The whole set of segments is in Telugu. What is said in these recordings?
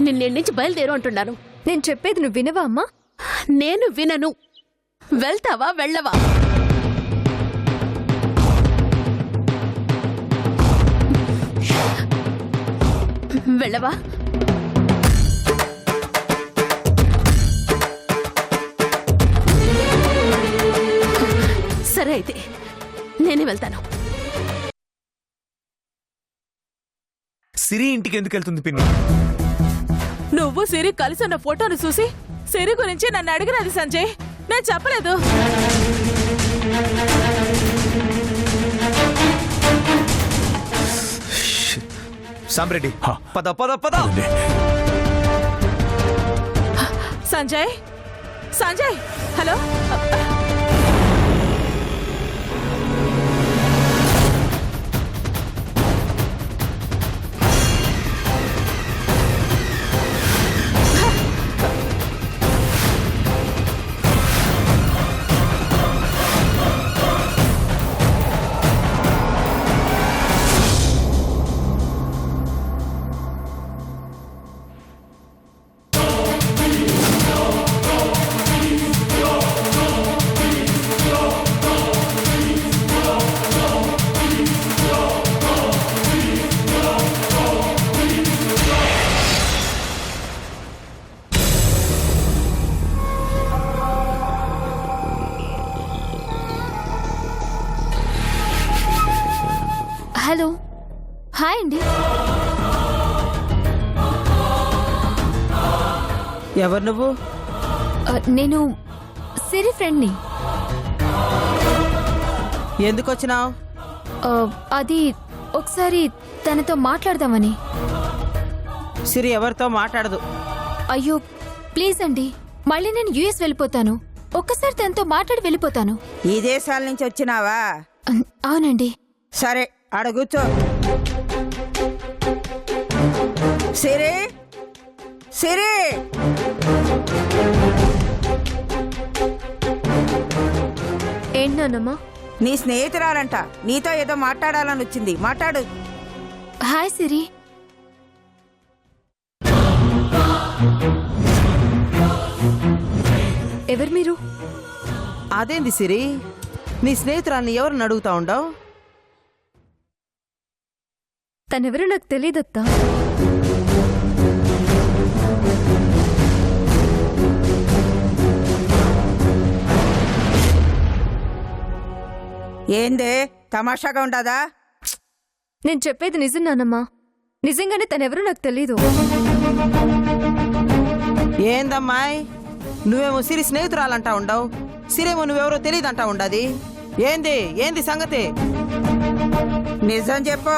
నిన్నేం నుంచి బయలుదేరు అంటున్నాను. నేను చెప్పేది నువ్వు వినవా అమ్మా? నేను వినను. వెళ్తావా వెళ్ళవా? వెళ్ళవా? సరే అయితే నేనే వెళ్తాను. సిరి ఇంటికి ఎందుకు వెళ్తుంది పిన్ని? నువ్వు సిరి కలిసి ఉన్న ఫోటోను చూసి సిరి గురించి నన్ను అడిగినది సంజయ్. నేను చెప్పలేదు. సాంబ్రెడ్డి పద పద పద. Sanjay Sanjay hello. Hello, hi అండి. ఎవరు నువ్వు? నేను సిరి ఫ్రెండ్ని. ఎందుకు వచ్చినావు? అది ఒకసారి తనతో మాట్లాడదామని. సిరి ఎవరితో మాట్లాడదు. అయ్యో ప్లీజ్ అండి, మళ్ళీ నేను యుఎస్ వెళ్ళిపోతాను. ఒక్కసారి తనతో మాట్లాడి వెళ్ళిపోతాను. ఈ దేశాల నుంచి వచ్చినావా? అవునండి. సరే ఆడ కూర్చో. సిరి సిరి, ఏంటన్నమ్మా? నీ స్నేహితురాలంట, నీతో ఏదో మాట్లాడాలని వచ్చింది. మాట్లాడు. హాయ్ సిరి. ఎవరు మీరు? అదేంది సిరి, నీ స్నేహితురాన్ని ఎవరిని అడుగుతా ఉండవు? తనెవరో నాకు తెలియదత్తా. ఏందే తమాషాగా ఉండదా? నేను చెప్పేది నిజం నానమ్మా. నిజంగానే తనెవరో నాకు తెలీదు. ఏందమ్మాయి, నువ్వేమో సిరి స్నేహితురాలంటా ఉండవు, సిరేమో నువ్వెవరో తెలియదంటా ఉండది. ఏంది ఏంది సంగతి? నిజం చెప్పు.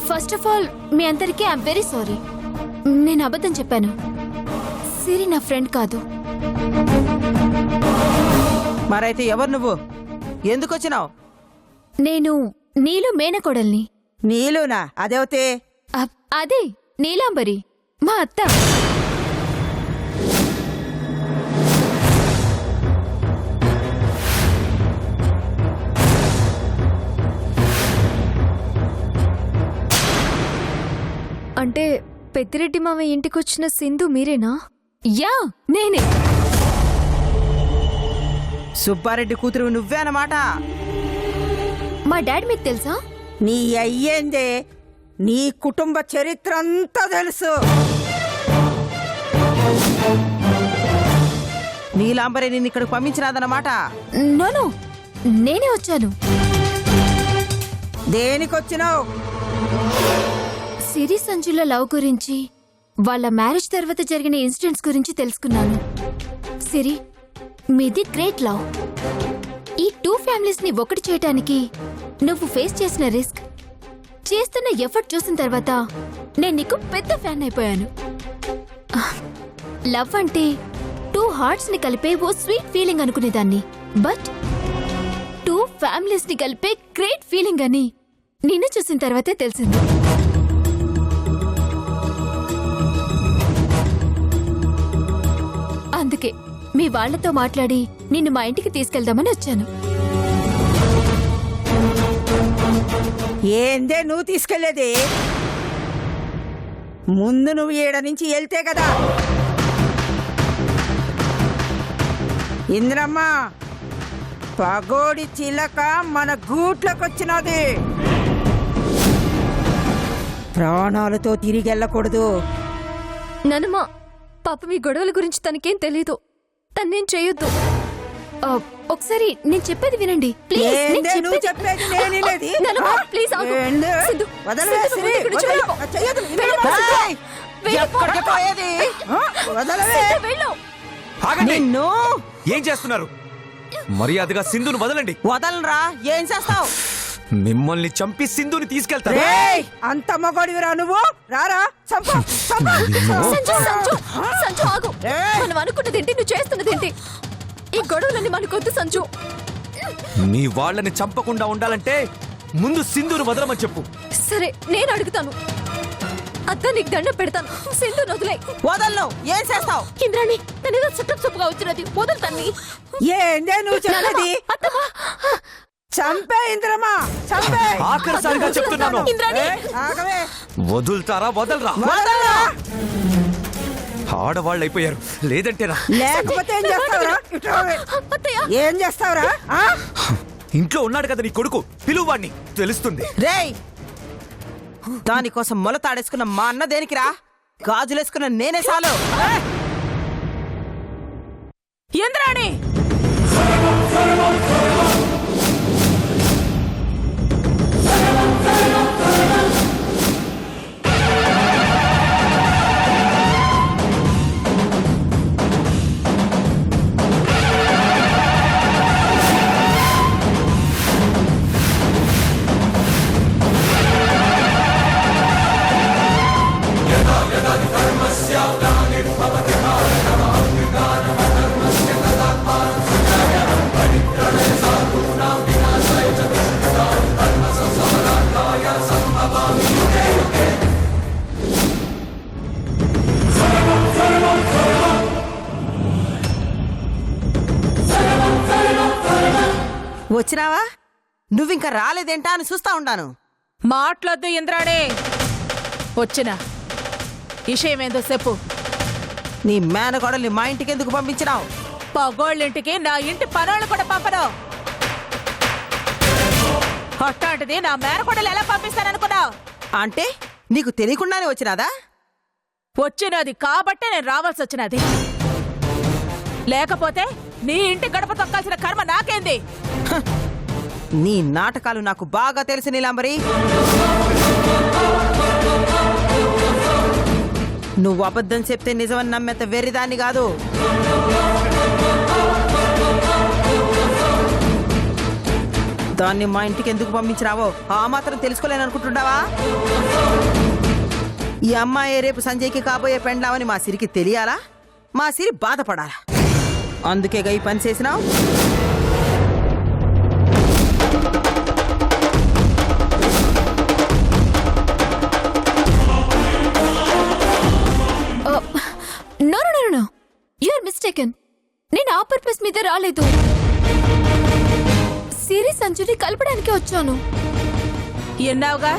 ఫస్ట్ ఆఫ్ ఆల్ మీ అందరికీ ఐఎమ్ వెరీ సారీ. నేను అబద్ధం చెప్పాను. సిరి నా ఫ్రెండ్ కాదు. మరైతే ఎవరు నువ్వు? ఎందుకు వచ్చినావు? నేను నీలు మేనకోడల్ని. నీలునా? అదేవతే? అదే నీలాంబరి, మా అత్త. అంటే పెద్దిరెడ్డి మామ ఇంటికొచ్చిన సింధు మీరేనా? యా నేనే. సుబ్బారెడ్డి కూతురు నువ్వే అన్నమాట. మా డాడీ మీకు తెలుసా? నీ అయ్యేందే, నీ కుటుంబ చరిత్ర అంతా తెలుసు. నీలాంబరే నిన్ను ఇక్కడికి పంపించినాదన్నమాట. నోను, నేనే వచ్చాను. దేనికొచ్చినావు? సిరి సంజుల లవ్ గురించి, వాళ్ళ మ్యారేజ్ తర్వాత జరిగిన ఇన్సిడెంట్స్ గురించి తెలుసుకున్నాను. సిరి, మీది గ్రేట్ లవ్. ఈ టూ ఫ్యామిలీస్ ని ఒకటి చేయటానికి నువ్వు ఫేస్ చేసిన రిస్క్, చేస్తున్న ఎఫర్ట్ చూసిన తర్వాత నేను నీకు పెద్ద ఫ్యాన్ అయిపోయాను. లవ్ అంటే టూ హార్ట్స్ ని కలిపే ఓ స్వీట్ ఫీలింగ్ అనుకునేదాన్ని. బట్ టూ ఫ్యామిలీస్ ని కలిపే గ్రేట్ ఫీలింగ్ అని నిన్ను చూసిన తర్వాతే తెలిసింది. అందుకే మీ వాళ్లతో మాట్లాడి నిన్ను మా ఇంటికి తీసుకెళ్దామని వచ్చాను. ఏందే నువ్వు తీసుకెళ్లేది? ముందు నువ్వు ఈడ నుంచి వెళ్తే కదా. ఇంద్రమ్మ, పగోడి చిలక మన గూట్లోకొచ్చినది. ప్రాణాలతో తిరిగి వెళ్ళకూడదు. నానమ్మ, పాప మీ గొడవల గురించి తనకేం తెలీదు. తన్నేం చేయొద్దు. ఒకసారి నేను చెప్పేది వినండి ప్లీజ్. ఏందే నువ్వు చెప్పేది నేను వినేది? ప్లీజ్ ఆగు. ఏందే? సిద్ధు, వదలవే సిద్ధు, సిరి, నువ్వు ఇక్కడి నుంచి వదలు. వెళ్ళిపో. నా చెయ్యొద్దు, వెళ్ళిపో, ఏయ్! సిద్ధు. వెళ్ళిపో. ఎక్కడికి పోయేది? వదలవే. సిద్ధు, వెళ్ళు. ఆగండి. నిన్ను ఏం చేస్తున్నారు? మర్యాదగా సింధును వదలండి. వదలరా. ఏం చేస్తావు? మిమ్మల్ని చంపి సింధుని తీసుకెళ్తాను. ఏయ్! అంత మగోడివిరా నువ్వు. రారా, చంపు, చంపు. సంజు, సంజు, సంజు, ఆగు. ఏయ్! మనం అనుకున్నదేంటి, నువ్వు చేస్తున్నదేంటి? ఈ గొడవలన్నీ మనకొద్దు సంజు. నీ వాళ్ళని చంపకుండా ఉండాలంటే ముందు సింధును వదలమని చెప్పు. సరే, నేను అడుగుతాను. అత్త, నీకు దండ పెడతాను. సింధు వదిలే. వదలను. ఏం చేస్తావు? ఇంద్రాణి తను ఏదో చుట్టపు చొప్పుగా వచ్చినది, వదులుతాన్ని. ఏందే నువ్వు చెప్పేది? అత్తమ్మా, చంపే ఇంద్రమా, చంపే. ఆఖరిసారిగా చెప్తున్నాను. ఇంద్రాణి, ఏయ్, ఆగవే. వదులుతారా వదలరా? వదలరా. ఆడవాళ్ళు అయిపోయారు. లేదంటేనా లేకపోతే ఏం చేస్తావురా? ఇటు రావే. అత్తయ్య, ఏం చేస్తావురా? ఆ? ఇంట్లో ఉన్నాడు కదా నీ కొడుకు, పిలువాడిని, తెలుస్తుంది. రేయ్, దానికోసం మొలతాడేసుకున్న మా అన్న దేనికిరా? గాజులేసుకున్న నేనే చాలు. ఇంద్రాణి, వచ్చినావా? నువ్వింకా రాలేదేంటా అని చూస్తా ఉండాను. మాట్లాడద్దు ఇంద్రాణి. వచ్చిన విషయమేందో చెప్పు. నీ మేనగోడల్ని మా ఇంటికి ఎందుకు పంపించినావు? పగోళ్ళింటికి నా ఇంటి పనులు కూడా పంపను. అట్లాంటిది నా మేనకోడలు ఎలా పంపిస్తాననుకున్నావు? అంటే నీకు తెలియకుండానే వచ్చినాదా? వచ్చినది కాబట్టే నేను రావాల్సి వచ్చినది. లేకపోతే నీ ఇంటి గడప తొక్కాల్సిన కర్మ నాకేంది? నీ నాటకాలు నాకు బాగా తెలుసు నీలాంబరి. నువ్వు అబద్ధం చెప్తే నిజమని నమ్మేంత వెర్రిదాన్ని కాదు. దాన్ని మా ఇంటికి ఎందుకు పంపించినావో ఆ మాత్రం తెలుసుకోలేననుకుంటున్నావా? ఈ అమ్మాయి రేపు సంజయ్కి కాబోయే పెండ్లామని మా సిరికి తెలియాలా? మా సిరి బాధపడాలా? అందుకేగా ఈ పని చేసినావు. No no no, you are mistaken. నేను ఆ పర్పస్ మీద రాలేదు. సిరి సంజుని కలపడానికి వచ్చాను. ఎన్నావుగా,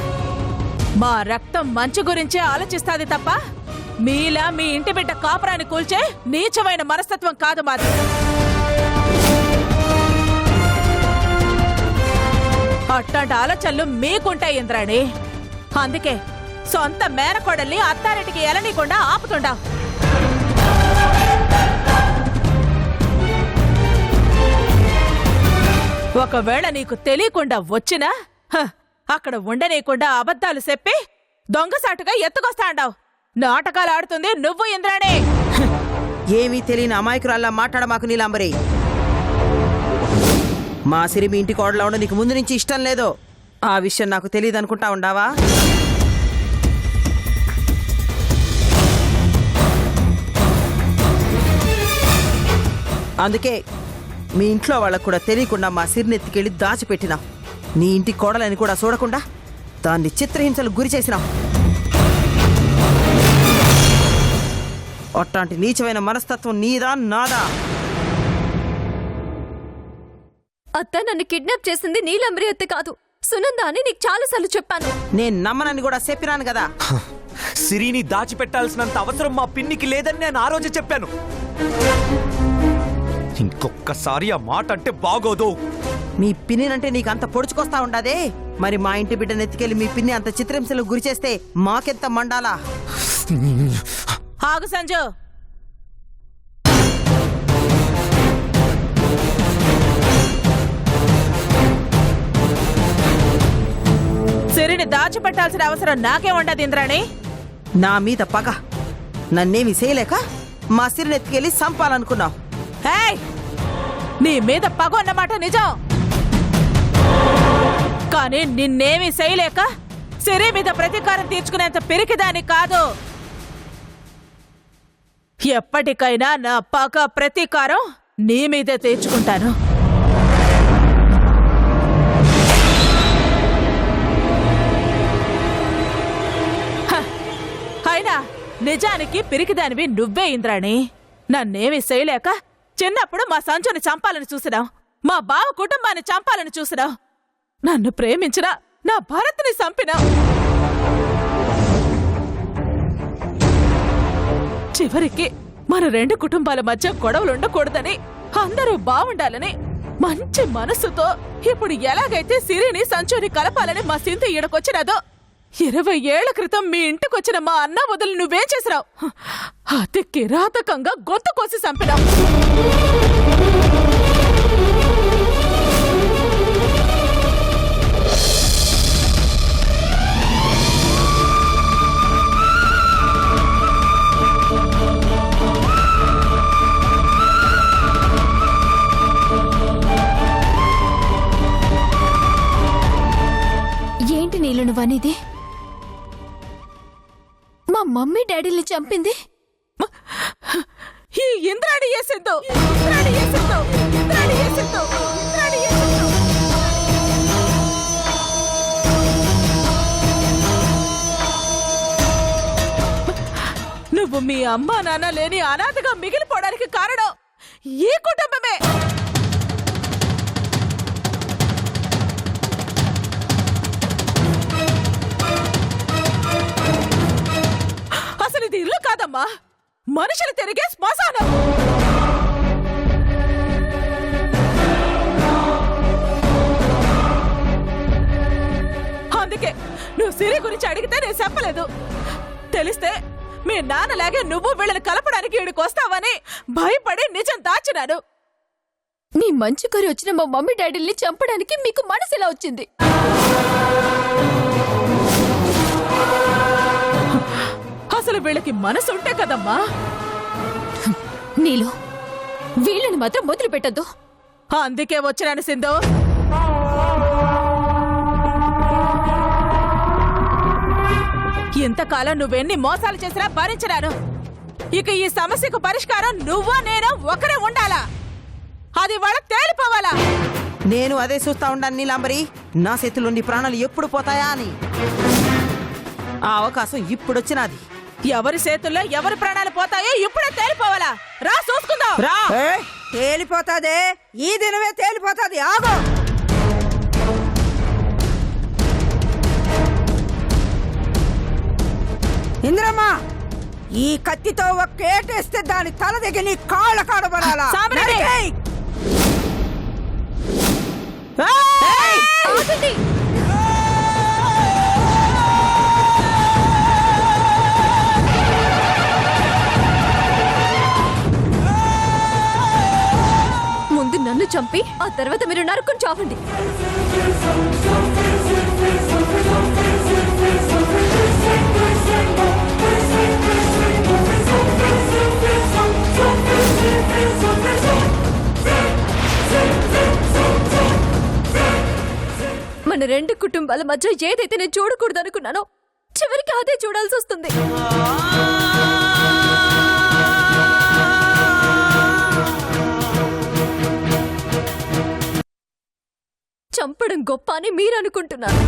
మా రక్తం మంచు గురించే ఆలోచిస్తాది తప్ప మీలా మీ ఇంటి బిడ్డ కాపురాన్ని కూల్చే నీచమైన మనస్తత్వం కాదు మాది. అట్లాంటి ఆలోచనలు మీకుంటాయి ఇంద్రాణి. అందుకే సొంత మేనకోడల్ని అత్తారింటికి ఎలనీకుండా ఆపుతుండా. ఒకవేళ నీకు తెలియకుండా వచ్చినా అక్కడ ఉండనీయకుండా అబద్ధాలు చెప్పి దొంగసాటుగా ఎత్తుకొస్తాండావు. నాటకాలు ఆడుతుంది నువ్వు ఇంద్రాణి. ఏమీ తెలియని అమాయకురాల్లా మాట్లాడమాకు నీలాంబరి. మా సిరి మీ ఇంటి కోడలా ఉండ నీకు ముందు నుంచి ఇష్టం లేదో ఆ విషయం నాకు తెలియదు అనుకుంటా ఉండావా? అందుకే మీ ఇంట్లో వాళ్ళకు కూడా తెలియకుండా మా సిరిని ఎత్తికెళ్ళి దాచిపెట్టినావు. నీ ఇంటి కోడలని కూడా చూడకుండా దాన్ని చిత్రహింసలు గురి చేసినావు. అట్లాంటి నీచమైన మనస్తత్వం నీదా నాదా? అత్త, నన్ను కిడ్నాప్ చేసింది నీలంబరి అత్త కాదు, సునంద అని నీకు చాలాసార్లు చెప్పాను. నేను నమ్మనని కూడా చెప్పినాను కదా. సిరిని దాచిపెట్టాల్సినంత అవసరం మా పిన్నికి లేదని నేను ఆ రోజే చెప్పాను. ఇంకొక్కసారి ఆ మాట అంటే బాగోదు. మీ పిన్నినంటే నీకు అంత పొడుచుకొస్తా ఉండదే, మరి మా ఇంటి బిడ్డను ఎత్తుకెళ్ళి మీ పిన్ని అంత చిత్రహింసలకు గురి చేస్తే మాకెంత మండాలా? ఆగు సంజు. సిరిని దాచిపెట్టాల్సిన అవసరం నాకే ఉండదు ఇంద్రాణి. నా మీద పగ నన్నేమి చేయలేక మా సిరిని ఎత్తుకెళ్ళి సంపాలనుకున్నావు. ఏయ్! నీ మీద పగ అన్నమాట నిజం, కానీ నిన్నేమీ చేయలేక సిరి మీద ప్రతీకారం తీర్చుకునేంత పెరికిదాని కాదు. ఎప్పటికైనా నా పగ ప్రతీకారం నీ మీదే తీర్చుకుంటాను. అయినా నిజానికి పిరికిదానివి నువ్వే ఇంద్రాణి. నన్నేమీ చేయలేక చిన్నప్పుడు మా సంచుని చంపాలని చూసినావు, మా బావ కుటుంబాన్ని చంపాలని చూసినావు, నన్ను ప్రేమించిన నా భరత్ని చంపినావు. చివరికి మన రెండు కుటుంబాల మధ్య గొడవలు ఉండకూడదని, అందరూ బాగుండాలని మంచి మనస్సుతో ఇప్పుడు ఎలాగైతే సిరిని సంచుని కలపాలని మా సింధు ఈడకొచ్చినదో, 20 ఏళ్ల క్రితం మీ ఇంటికొచ్చిన మా అన్న వదిలి నువ్వేం చేసినావు? అతి కిరాతకంగా గొంతు కోసి చంపినావు. ఏంటి నీళ్ళు నువ్వనేది? మా మమ్మీ డాడీని చంపింది ఈ ఇంద్రాణి చేసిందో, ఇంద్రాణి చేసిందో, ఇంద్రాణి చేసిందో, ఇంద్రాణి చేసిందో. నువ్వు మీ అమ్మా నాన్న లేని అనాథగా మిగిలిపోవడానికి కారణం ఈ కుటుంబమే. అసలు ఇది ఇల్లు కాదమ్మా, మనుషులు తిరిగే శ్మశానం. అందుకే నువ్వు సిరి గురించి అడిగితే నేను చెప్పలేదు. తెలిస్తే మీ నాన్నలాగే నువ్వు వీళ్ళని కలపడానికి ఇక్కడికి వస్తావని భయపడి నిజం దాచినాను. నీ మంచి కోరి వచ్చిన మా మమ్మీ డాడీని చంపడానికి మీకు మనసు ఎలా వచ్చింది? అసలు వీళ్ళకి మనసు ఉంటే కదమ్మా. నీలో వీళ్ళని మాత్రం మొదలు పెట్టద్దు. అందుకే వచ్చినాను సింధు. ఇంతకాలం నువ్వెన్ని మోసాలు చేసినా భరించినాను. ఇక ఈ సమస్యకు పరిష్కారం నువ్వో నేనో ఒకరే ఉండాలా, అది వాళ్ళకి తేలిపోవాలా. నేను అదే చూస్తా ఉండాను నీలాంబరి, నా చేతిలోని ప్రాణాలు ఎప్పుడు పోతాయా అని. ఆ అవకాశం ఇప్పుడొచ్చినది. ఎవరి చేతుల్లో ఎవరి ప్రాణాలు పోతాయో ఇప్పుడే తేలిపోవాలా. రా చూసుకుందాం. రా. తేలిపోతాదే, ఈ దినమే తేలిపోతాది. ఆగో. ఇంద్రమ్మ, ఈ కత్తితో ఒక్కేటేస్తే దాని తల దగ్గర నీ కాళ్ళ కాడబడాలా. సాంబ్రాణి! ఆగండి. ముందు నన్ను చంపి ఆ తర్వాత మీరు నరుకుని చావండి. మన రెండు కుటుంబాల మధ్య ఏదైతే నేను చూడకూడదు అనుకున్నానో చివరికి అదే చూడాల్సి వస్తుంది. చంపడం గొప్ప అని మీరు అనుకుంటున్నారు.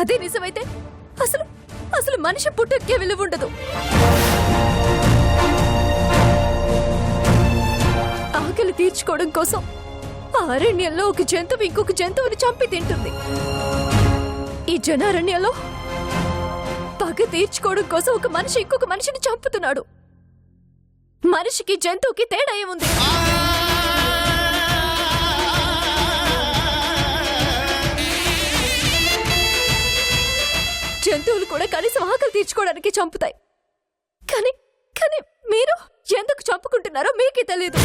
అదే నిజమైతే అసలు అసలు మనిషి పుట్టకే విలువ ఉండదు. ఆకలి తీర్చుకోవడం కోసం ఆ అరణ్యంలో ఒక జంతువు ఇంకొక జంతువుని చంపి తింటుంది. ఈ జనారణ్యంలో పగ తీర్చుకోవడం కోసం ఒక మనిషి ఇంకొక మనిషిని చంపుతున్నాడు. మనిషికి జంతువుకి తేడా ఏముంది? జంతువులు కూడా కనీసం ఆకలి తీర్చుకోవడానికి చంపుతాయి. కానీ కానీ మీరు ఎందుకు చంపుకుంటున్నారో మీకే తెలియదు.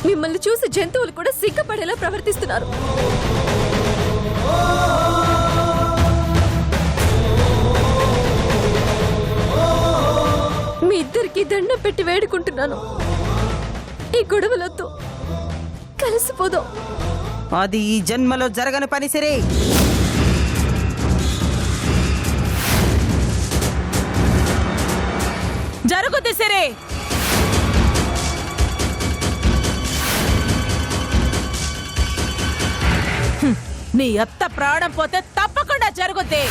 మిమ్మల్ని చూసి జంతువులు కూడా సిగ్గుపడేలా ప్రవర్తిస్తున్నారు. మీ ఇద్దరికి దండం పెట్టి వేడుకుంటున్నాను, ఈ గొడవలొద్దు, కలిసిపోదాం. అది ఈ జన్మలో జరగని పని సిరి. జరుగుద్ది సిరి. నీ అత్త ప్రాణం పోతే తప్పకుండా జరుగుద్ది.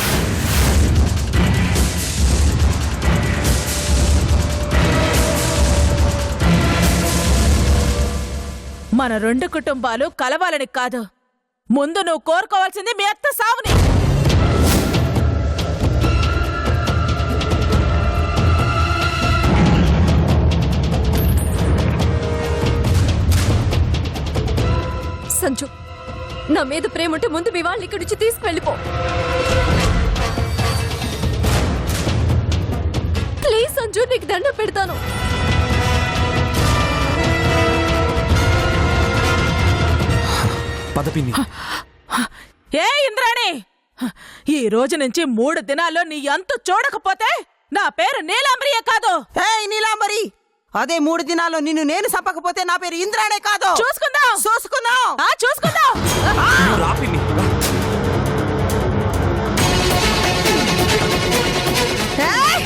మన రెండు కుటుంబాలు కలవాలని కాదు, ముందు నువ్వు కోరుకోవాల్సింది మీ అత్త సావుని. సంజు, నా మీద ప్రేమ ఉంటే ముందు మీ వాళ్ళని ఇక్కడి నుంచి తీసుకువెళ్ళిపో. ప్లీజ్ సంజు, నీకు దండం పెడతాను. పదపిన్ని. ఏ ఇంద్రాణి, ఈ రోజు నుంచి 3 దినాల్లో నీ అంతు చూడకపోతే నా పేరు నీలాంబరియే కాదు. ఏయ్ నీలాంబరి, అదే 3 దినాల్లో నిన్ను నేను చంపకపోతే నా పేరు ఇంద్రాణే కాదు. చూసుకుందాం. చూసుకుందాం. నువ్వు రా పిన్ని. ఏయ్!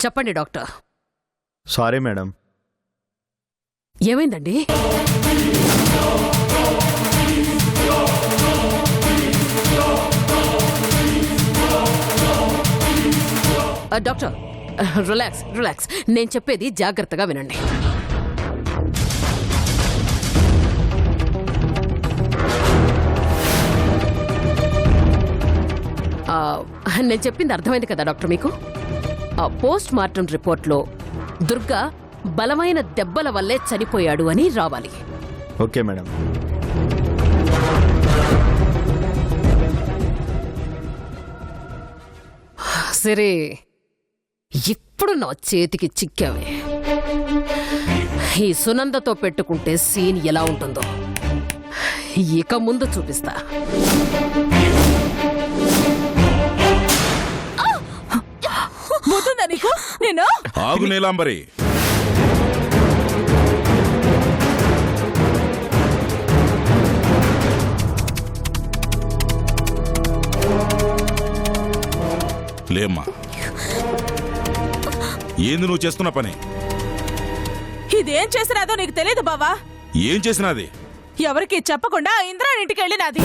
చెప్పండి డాక్టర్. Sorry madam. ఏమైందండి? Doctor, relax. నేను చెప్పేది జాగ్రత్తగా వినండి. నేను చెప్పింది అర్థమైంది కదా డాక్టర్ మీకు? పోస్ట్ మార్టం రిపోర్ట్లో దుర్గా బలమైన దెబ్బల వల్లే చనిపోయాడు అని రావాలి. Okay madam. సరే, ఇప్పుడు నా చేతికి చిక్కావే. ఈ సునందతో పెట్టుకుంటే సీన్ ఎలా ఉంటుందో ఇక ముందు చూపిస్తా. బుద్ధుందా నీకు? నేను ఆగు నీలాంబరి. లేమ్మా, ఏంది నువ్వు చేస్తున్న పని? ఇది అదేం చేసినాదో నీకు తెలియదు బావా. ఏం చేసినది? ఎవరికి చెప్పకుండా ఇంద్రాణింటికి వెళ్ళినది.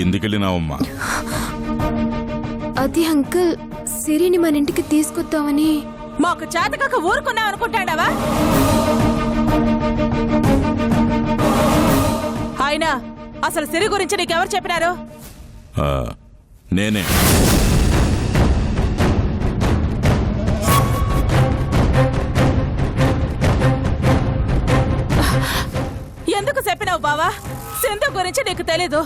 ఎందుకెళ్ళినావమ్మా? అది అంకుల్, సిరిని మన ఇంటికి తీసుకొద్దామని. మాకు చేతకాక ఊరుకున్నావు అనుకుంటాడావా? అయినా అసలు సిరి గురించి నీకెవరు చెప్పినారు? నేనే. ఎందుకు చెప్పినావు బావా? సింధు గురించి నీకు తెలీదు.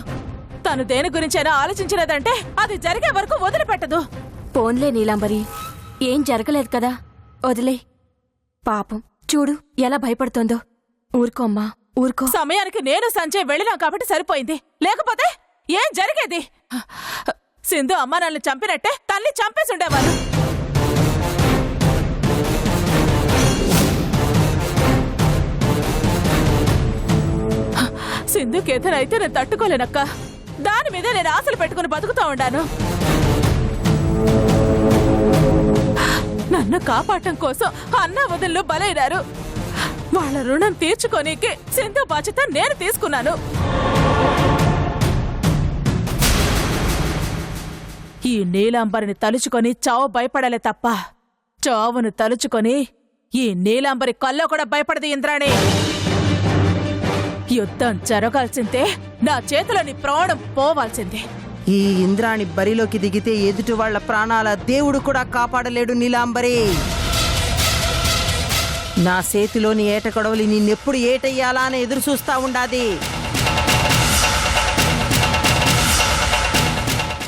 తను దేని గురించైనా ఆలోచించినదంటే అది జరిగే వరకు వదిలిపెట్టదు. పోన్లే నీలాంబరి, ఏం జరగలేదు కదా, వదిలే. పాపం చూడు ఎలా భయపడుతోందో. ఊరుకో అమ్మా, ఊరుకో. సమయానికి నేను సంజయ్ వెళ్ళినా కాబట్టి సరిపోయింది, లేకపోతే ఏం జరిగేది? సింధు అమ్మ నన్ను చంపినట్టే తల్లి చంపేసి ఉండేవారు. సింధుకేదనైతే నేను తట్టుకోలేనక్క. దాని మీద నేను ఆశలు పెట్టుకుని బతుకుతా ఉండాను. నన్ను కాపాడటం కోసం అన్న వదిళ్ళు బలైనారు. వాళ్ళ రుణం తీర్చుకోనీకి సింధు బాధ్యత నేను తీసుకున్నాను. ఈ నీలాంబరిని తలుచుకొని చావు భయపడలే తప్ప, చావును తలుచుకొని ఈ నీలాంబరి కల్లో కూడా భయపడదు ఇంద్రాణి. యుద్ధం జరగాల్సిందే, నా చేతిలోని ప్రాణం పోవాల్సిందే. ఈ ఇంద్రాణి బరిలోకి దిగితే ఎదుటి వాళ్ళ ప్రాణాల దేవుడు కూడా కాపాడలేడు నీలాంబరి. నా చేతిలోని ఏట కొడవలి నిన్నెప్పుడు ఏటయ్యాలా అని ఎదురు చూస్తా ఉండాది.